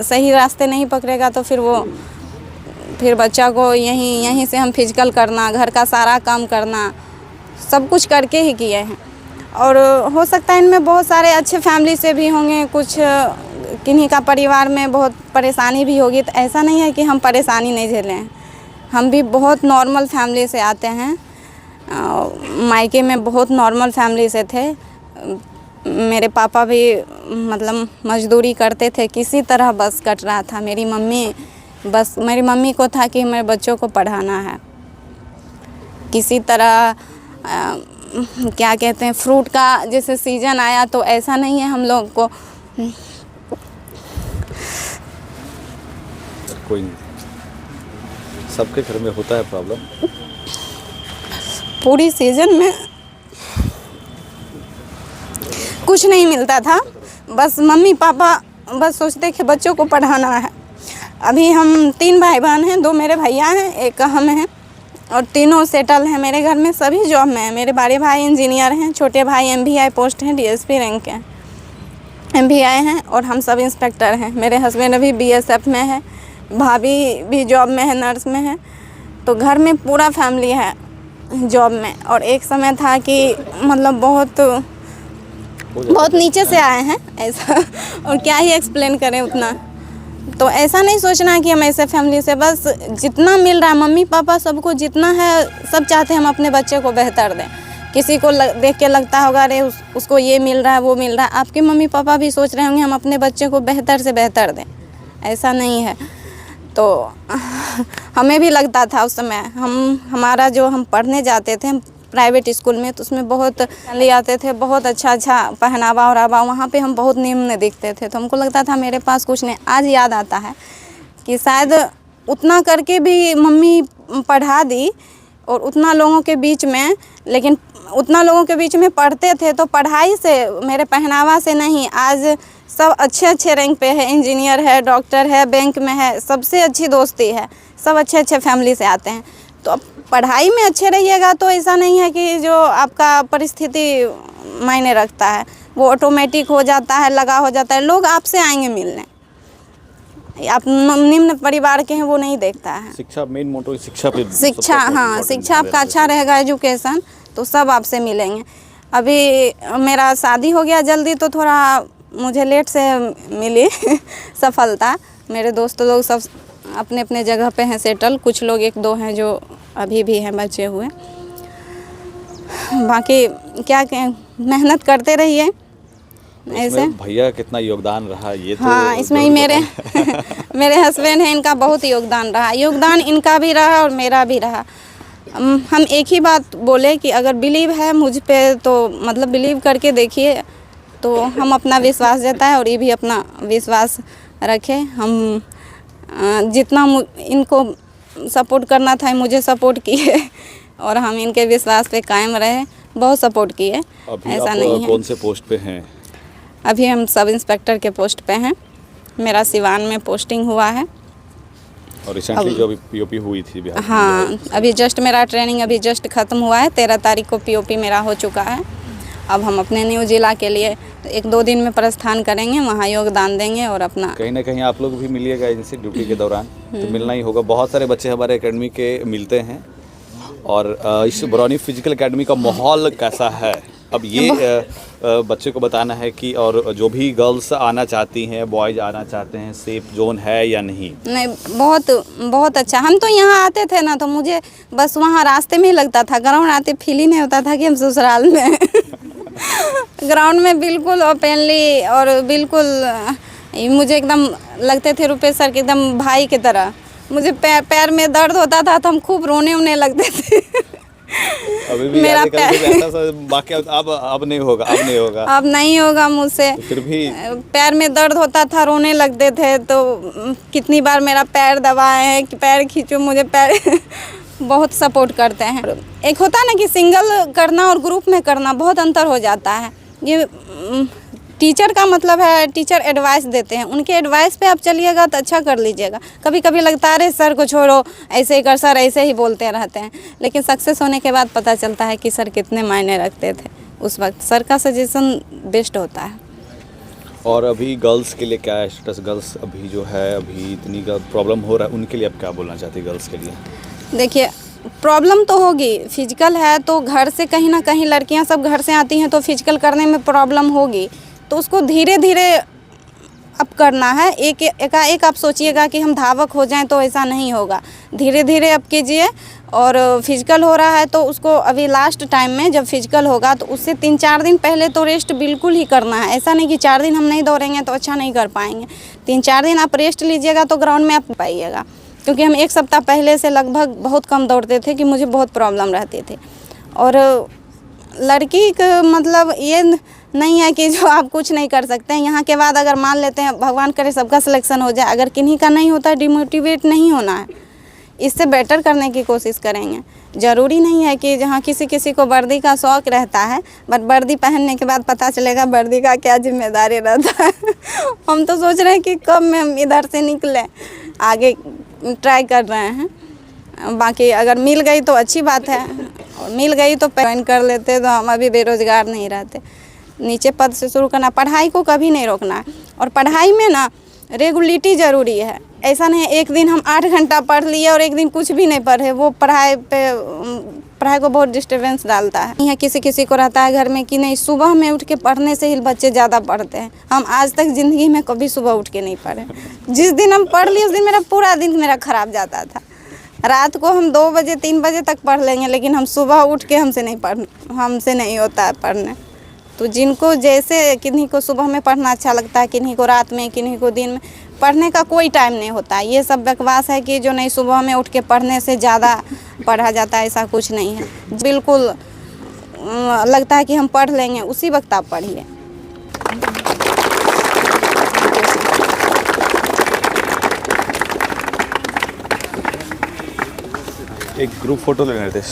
सही रास्ते नहीं पकड़ेगा तो फिर बच्चा को यहीं से हम फिजिकल करना, घर का सारा काम करना, सब कुछ करके ही किए हैं। और हो सकता है इनमें बहुत सारे अच्छे फैमिली से भी होंगे, कुछ किन्हीं का परिवार में बहुत परेशानी भी होगी, तो ऐसा नहीं है कि हम परेशानी नहीं झेले हैं। हम भी बहुत नॉर्मल फैमिली से आते हैं, मायके में बहुत नॉर्मल फैमिली से थे। मेरे पापा भी मतलब मजदूरी करते थे, किसी तरह बस कट रहा था। मेरी मम्मी को था कि मेरे बच्चों को पढ़ाना है, किसी तरह क्या कहते हैं, फ्रूट का जैसे सीज़न आया तो ऐसा नहीं है हम लोग को कोई नहीं, सबके घर में होता है प्रॉब्लम। पूरी सीज़न में कुछ नहीं मिलता था, बस मम्मी पापा बस सोचते कि बच्चों को पढ़ाना है। अभी हम 3 भाई बहन हैं, 2 मेरे भैया हैं, एक हम हैं, और तीनों सेटल हैं मेरे घर में, सभी जॉब में हैं। मेरे बड़े भाई इंजीनियर हैं, छोटे भाई MVI पोस्ट हैं, DSP रैंक के MVI हैं, और हम सब इंस्पेक्टर हैं। मेरे हस्बैंड अभी BSF में है, भाभी भी जॉब में है, नर्स में है। तो घर में पूरा फैमिली है जॉब में। और एक समय था कि मतलब बहुत नीचे से आए हैं ऐसा और क्या ही एक्सप्लेन करें उतना। तो ऐसा नहीं सोचना कि हम ऐसे फैमिली से, बस जितना मिल रहा है मम्मी पापा सबको जितना है, सब चाहते हैं हम अपने बच्चे को बेहतर दें। किसी को देख के लगता होगा अरे उसको ये मिल रहा है वो मिल रहा है, आपके मम्मी पापा भी सोच रहे होंगे हम अपने बच्चे को बेहतर से बेहतर दें, ऐसा नहीं है। तो हमें भी लगता था उस समय, हमारा जो हम पढ़ने जाते थे प्राइवेट स्कूल में, तो उसमें बहुत ले आते थे, बहुत अच्छा पहनावा ओढ़ावा, वहाँ पे हम बहुत निम्न दिखते थे। तो हमको लगता था मेरे पास कुछ नहीं। आज याद आता है कि शायद उतना करके भी मम्मी पढ़ा दी, और उतना लोगों के बीच में, लेकिन उतना लोगों के बीच में पढ़ते थे तो पढ़ाई से, मेरे पहनावा से नहीं। आज सब अच्छे रैंक पे है, इंजीनियर है, डॉक्टर है, बैंक में है, सबसे अच्छी दोस्ती है, सब अच्छे फैमिली से आते हैं। तो अब पढ़ाई में अच्छे रहिएगा तो ऐसा नहीं है कि जो आपका परिस्थिति मायने रखता है, वो ऑटोमेटिक हो जाता है, लगा हो जाता है, लोग आपसे आएंगे मिलने। आप निम्न परिवार के हैं वो नहीं देखता है। शिक्षा मेन मोटो, शिक्षा पे शिक्षा, हाँ, शिक्षा आपका अच्छा रहेगा, एजुकेशन, तो सब आपसे मिलेंगे। अभी मेरा शादी हो गया जल्दी, तो थोड़ा मुझे लेट से मिली सफलता। मेरे दोस्त लोग सब अपने अपने जगह पे हैं सेटल, कुछ लोग 1-2 हैं जो अभी भी हैं बचे हुए। बाकी क्या कहें, मेहनत करते रहिए ऐसे। भैया कितना योगदान रहा ये तो, हाँ, इसमें ही मेरे हस्बैंड हैं, इनका बहुत योगदान रहा। योगदान इनका भी रहा और मेरा भी रहा। हम एक ही बात बोले कि अगर बिलीव है मुझ पे तो मतलब बिलीव करके देखिए, तो हम अपना विश्वास देता है और ये भी अपना विश्वास रखे। हम जितना इनको सपोर्ट करना था मुझे सपोर्ट किए, और हम इनके विश्वास पे कायम रहे, बहुत सपोर्ट किए। ऐसा नहीं है। कौन से पोस्ट पे हैं? अभी हम सब इंस्पेक्टर के पोस्ट पे हैं। मेरा सिवान में पोस्टिंग हुआ है। और रिसेंटली जो अभी POP हुई थी बिहार, हाँ, अभी जस्ट मेरा ट्रेनिंग अभी जस्ट ख़त्म हुआ है। 13 तारीख को POP मेरा हो चुका है। अब हम अपने न्यू जिला के लिए 1-2 दिन में प्रस्थान करेंगे, वहाँ योगदान देंगे और अपना कहीं ना कहीं आप लोग भी मिलिएगा इनसे ड्यूटी के दौरान, तो मिलना ही होगा। बहुत सारे बच्चे हमारे एकेडमी के मिलते हैं। और इस बरौनी फिजिकल एकेडमी का माहौल कैसा है, अब ये बच्चे को बताना है कि, और जो भी गर्ल्स आना चाहती हैं, बॉयज़ आना चाहते हैं, सेफ जोन है या नहीं? नहीं, बहुत अच्छा। हम तो यहाँ आते थे ना, तो मुझे बस वहाँ रास्ते में ही लगता था, ग्राउंड आते फील ही नहीं होता था कि हम ससुराल में ग्राउंड में बिल्कुल ओपनली और बिल्कुल मुझे एकदम लगते थे रुपेश सर के एकदम भाई की तरह। मुझे पैर में दर्द होता था तो हम खूब रोने लगते थे अभी भी मेरा बाकी अब नहीं होगा, अब नहीं होगा मुझसे। तो फिर भी पैर में दर्द होता था, रोने लगते थे। तो कितनी बार मेरा पैर दबाए हैं कि पैर खींचो, मुझे पैर बहुत सपोर्ट करते हैं। एक होता है ना कि सिंगल करना और ग्रुप में करना बहुत अंतर हो जाता है। ये टीचर का मतलब है, टीचर एडवाइस देते हैं, उनके एडवाइस पे आप चलिएगा तो अच्छा कर लीजिएगा। कभी कभी लगता है अरे सर को छोड़ो, ऐसे ही कर, सर ऐसे ही बोलते रहते हैं, लेकिन सक्सेस होने के बाद पता चलता है कि सर कितने मायने रखते थे उस वक्त। सर का सजेशन बेस्ट होता है। और अभी गर्ल्स के लिए क्या है स्टेटस? गर्ल्स अभी जो है अभी इतनी प्रॉब्लम हो रहा है, उनके लिए आप क्या बोलना चाहती है गर्ल्स के लिए? देखिए, प्रॉब्लम तो होगी, फिजिकल है तो घर से कहीं ना कहीं लड़कियां सब घर से आती हैं तो फिजिकल करने में प्रॉब्लम होगी, तो उसको धीरे धीरे अब करना है। एकाएक आप सोचिएगा कि हम धावक हो जाएं तो ऐसा नहीं होगा, धीरे धीरे अब कीजिए। और फिजिकल हो रहा है तो उसको अभी लास्ट टाइम में जब फिजिकल होगा तो उससे 3-4 दिन पहले तो रेस्ट बिल्कुल ही करना है। ऐसा नहीं कि 4 दिन हम नहीं दौड़ेंगे तो अच्छा नहीं कर पाएंगे, 3-4 दिन आप रेस्ट लीजिएगा तो ग्राउंड में आप पाइएगा। क्योंकि हम 1 सप्ताह पहले से लगभग बहुत कम दौड़ते थे कि मुझे बहुत प्रॉब्लम रहती थी। और लड़की का मतलब ये नहीं है कि जो आप कुछ नहीं कर सकते हैं। यहाँ के बाद अगर मान लेते हैं भगवान करे सबका सिलेक्शन हो जाए, अगर किन्हीं का नहीं होता डिमोटिवेट नहीं होना है, इससे बेटर करने की कोशिश करेंगे। ज़रूरी नहीं है कि जहाँ किसी किसी को वर्दी का शौक़ रहता है, बट वर्दी पहनने के बाद पता चलेगा वर्दी का क्या जिम्मेदारी रहता है। हम तो सोच रहे हैं कि कब में हम इधर से निकलें, आगे ट्राई कर रहे हैं। बाकी अगर मिल गई तो अच्छी बात है, और मिल गई तो ज्वाइन कर लेते तो हम अभी बेरोज़गार नहीं रहते। नीचे पद से शुरू करना, पढ़ाई को कभी नहीं रोकना है। और पढ़ाई में ना रेगुलरिटी ज़रूरी है। ऐसा नहीं है एक दिन हम 8 घंटा पढ़ लिए और एक दिन कुछ भी नहीं पढ़े, वो पढ़ाई को बहुत डिस्टर्बेंस डालता है। यहाँ किसी किसी को रहता है घर में कि नहीं सुबह में उठ के पढ़ने से ही बच्चे ज़्यादा पढ़ते हैं। हम आज तक ज़िंदगी में कभी सुबह उठ के नहीं पढ़े। जिस दिन हम पढ़ लिए उस दिन मेरा पूरा दिन मेरा ख़राब जाता था। रात को हम 2 बजे 3 बजे तक पढ़ लेंगे, लेकिन हम सुबह उठ के हमसे नहीं होता है पढ़ने। तो जिनको जैसे किन्हीं को सुबह में पढ़ना अच्छा लगता है, किन्हीं को रात में, किन्हीं को दिन में, पढ़ने का कोई टाइम नहीं होता। ये सब बकवास है कि जो नहीं सुबह में उठ के पढ़ने से ज़्यादा पढ़ा जाता है, ऐसा कुछ नहीं है। बिल्कुल लगता है कि हम पढ़ लेंगे, उसी वक्त आप पढ़िए। एक ग्रुप फोटो लेने थे।